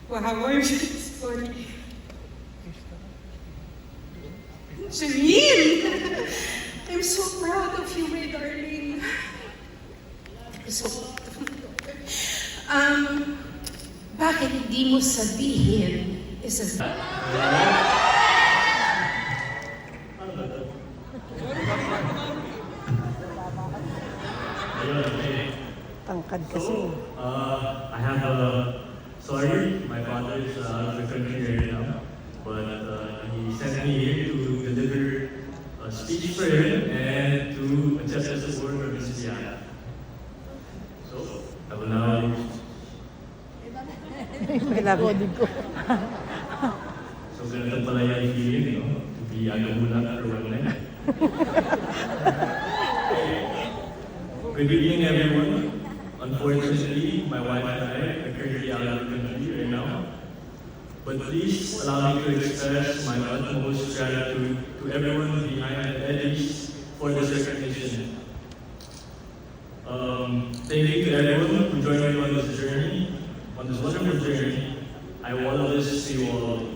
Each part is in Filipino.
Wow, I'm just funny. Janine! I'm so proud of you, my darling. So, bakit hindi mo sabihin isa Tangkad kasi. I have sorry, my father is out of the country right now, but he sent me here to deliver a speech for him and to adjust the word for Mrs. Yaya. So, I will now. May labodin ko. So, ganito pala yung feeling, no? To be agamulat for one night. Good evening, everyone. Unfortunately, my wife and I are currently out of the country right now. But please allow me to express my utmost gratitude to everyone behind the Eddies for this recognition. Thank you to everyone who joined me on this journey, on this wonderful journey. I want to this to you all.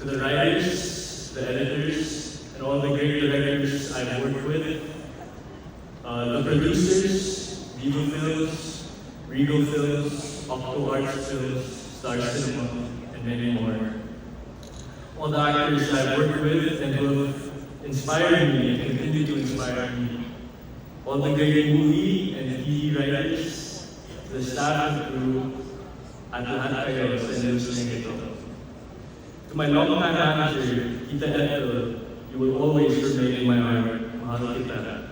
To the writers, the editors, and all the great directors I've worked with, the producers, Vivo Films, Regal Films, Octo Arts Films, Star Cinema, and many more. All the actors I've worked with and who have inspired me and continue to inspire me. All the great movie and TV writers, the staff and crew, at lahat kayo sa industry ito. To my longtime manager, Tita Ethel, you will always remain in my heart. Mahal kita.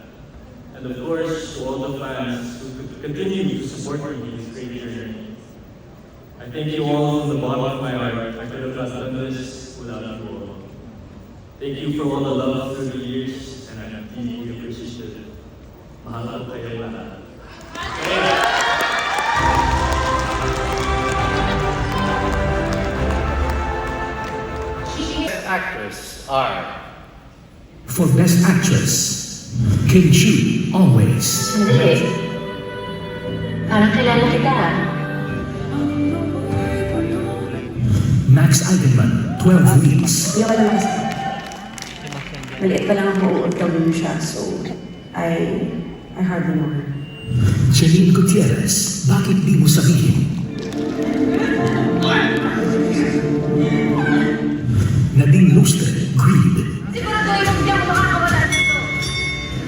And of course, to all the fans who continue to support me in this great journey. I thank you all from the bottom of my heart. I could have not done this without you all. Thank you for all the love through the years, and I am deeply appreciative. Mahal ko kayo lahat. Actress are For Best Actress, Kim Chiu, Always. Hindi. Parang kilala kita. Max Eigenman, 12 Weeks. Ayoko lang kasi. Maliit pa lang ako uutawin siya, so I hardly know her. Janine Gutierrez, Bakit Di Mo Sabihin. Nadine Lustre, Greed. Sigurado yung hindi ako makakawala dito.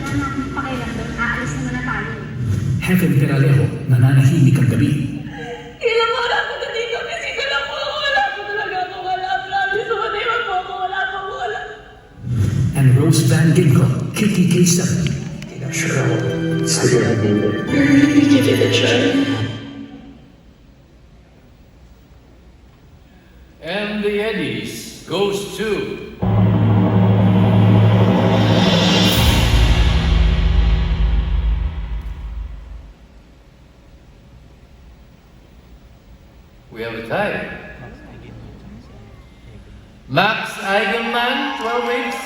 Wala nang pakialam doon. Aalis naman na tayo. Heaven Peralejo, Nananahimik ang Gabi. Kailan mo wala ko na dito? Kasi kailan mo wala ko talaga ako wala. Promise mo na yun po ako wala ko wala. And Rose Van Ginkle, Kitty K7. Give it a try. and the Eddies goes to we have a tie. Max Eigenman, 12 weeks.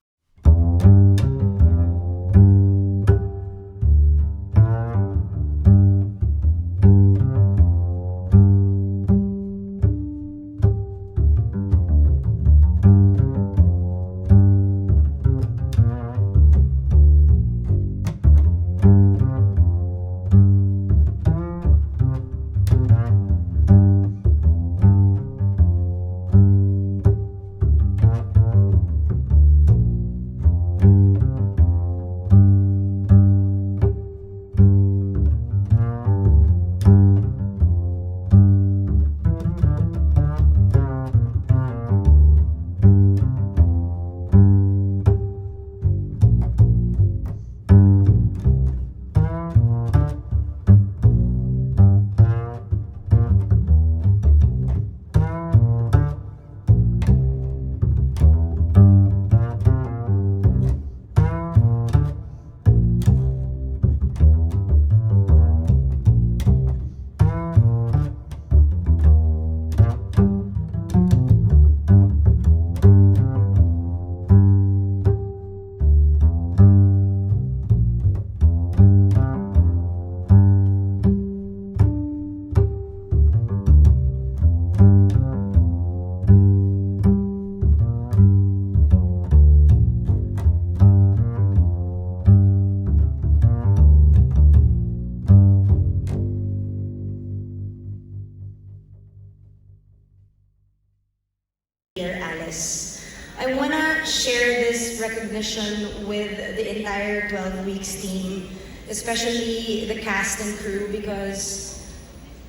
Dear Alice, I want to share this recognition with the entire 12 Weeks team, especially the cast and crew, because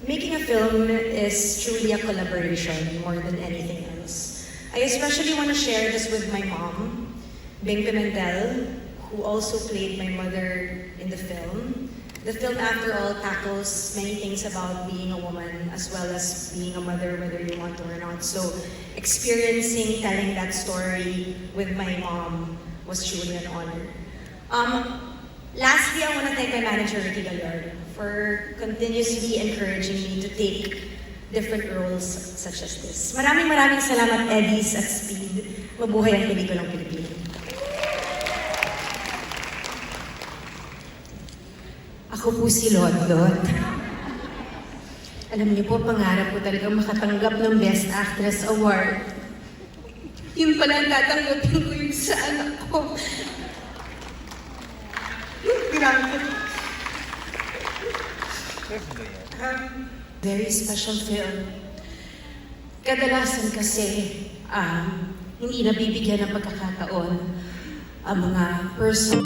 making a film is truly a collaboration more than anything else. I especially want to share this with my mom, Bing Pimentel, who also played my mother in the film. The film, after all, tackles many things about being a woman as well as being a mother, whether you want to or not. So experiencing telling that story with my mom was truly an honor. Lastly, I want to thank my manager, Ricky Gallardo, for continuously encouraging me to take different roles such as this. Maraming salamat, Eddies at Speed. Mabuhay ang pelikulang Pilipino. Ako po si London. Alam niyo po, pangarap ko talaga makatanggap ng Best Actress Award. Yun pala ang tatanggapin ko yung sa anak ko. Grabe. Very special film. Kadalasan kasi, hindi nabibigyan ng pagkakataon ang mga person.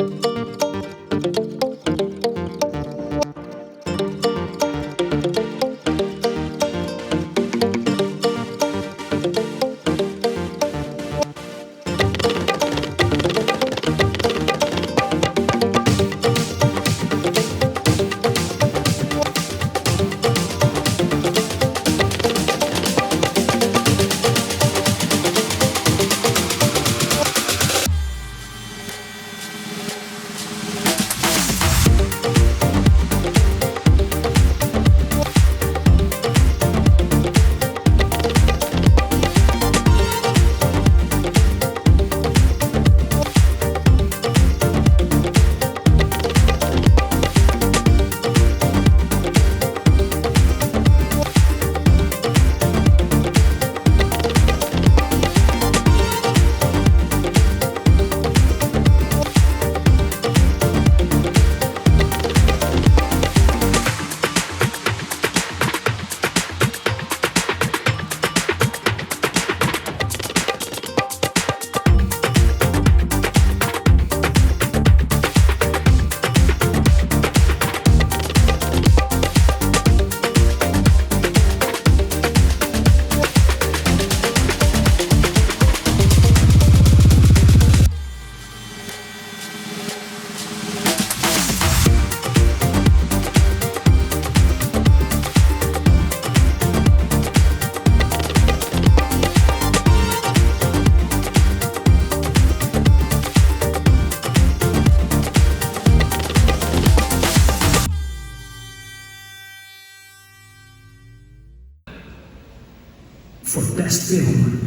For Best Film,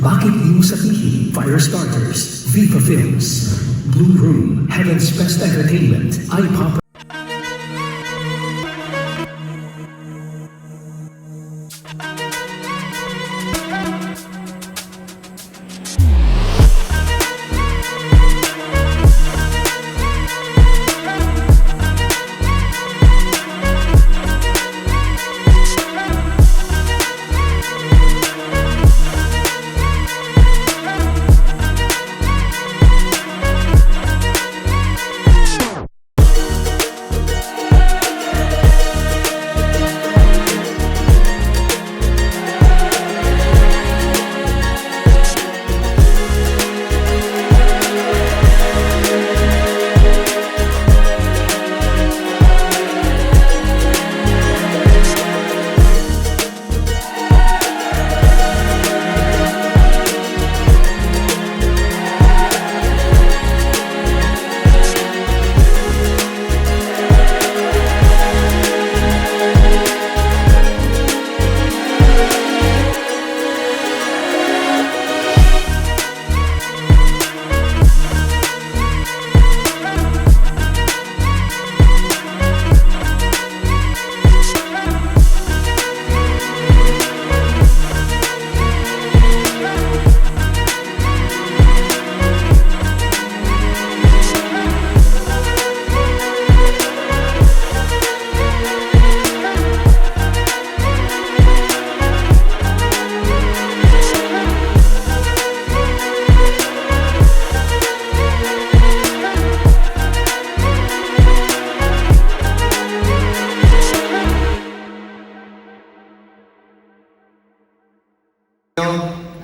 Bakit Di Mo Sabihin, Firestarters, Viva Films, Blue Room, Heaven's Best Entertainment, iPop.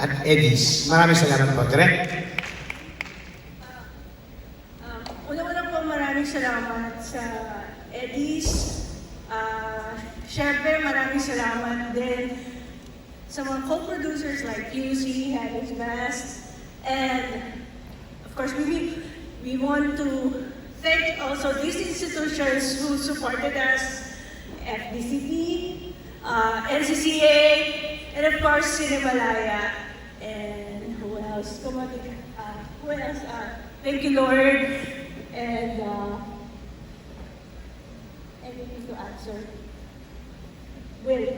at Eddies. Maraming salamat po. Direk. Una-una po maraming salamat sa Eddies. Siyempre maraming salamat din sa mga co-producers like UC, had his best. And of course, we want to thank also these institutions who supported us, FDCP, NCCA, and of course, Cinemalaya. And who else? Come on, who else? Thank you, Lord. And anything to answer? Will,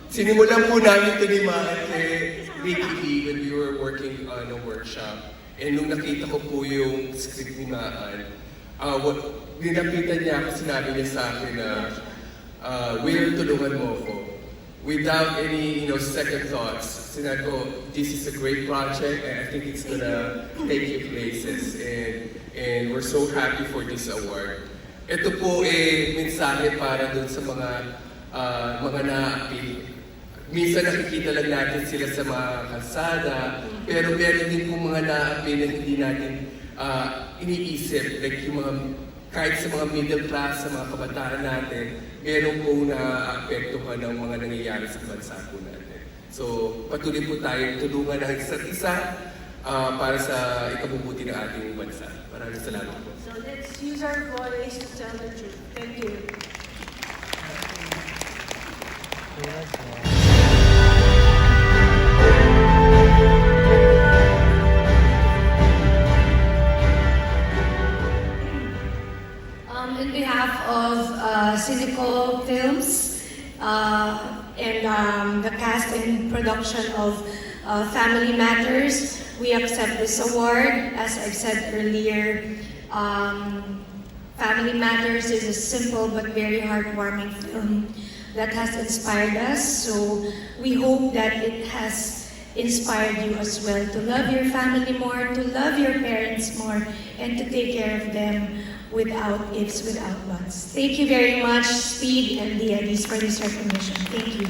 Sinimulan po namin ito ni Maan kay Ricky Lee when we were working on a workshop. And nung nakita ko po yung script ni Maan, nilapitan niya ako, sinabi niya sa akin na, Will, tulungan mo ako. Without any second thoughts, sinabi ko, this is a great project and I think it's gonna take you places. And we're so happy for this award. Ito po mensahe para dun sa mga naapi. Minsan nakikita lang natin sila sa mga kalsada, pero meron din po mga naapi na hindi natin iniisip. Like yung mga, kahit sa mga middle class, sa mga kabataan natin, meron po na-apektuhan ng mga nangyayari sa bansa po natin. So, patuloy po tayong tulungan ng isa't isa para sa ikabubuti ng ating bansa. Maraming salamat po. so let's use our voice to tell the truth. Thank you. In behalf of Cynical Films and the cast and production of Family Matters, we accept this award. As I've said earlier, Family Matters is a simple but very heartwarming film that has inspired us. So we hope that it has inspired you as well to love your family more, to love your parents more, and to take care of them without ifs, without buts. Thank you very much, Speed and the Eddies, for this recognition. Thank you.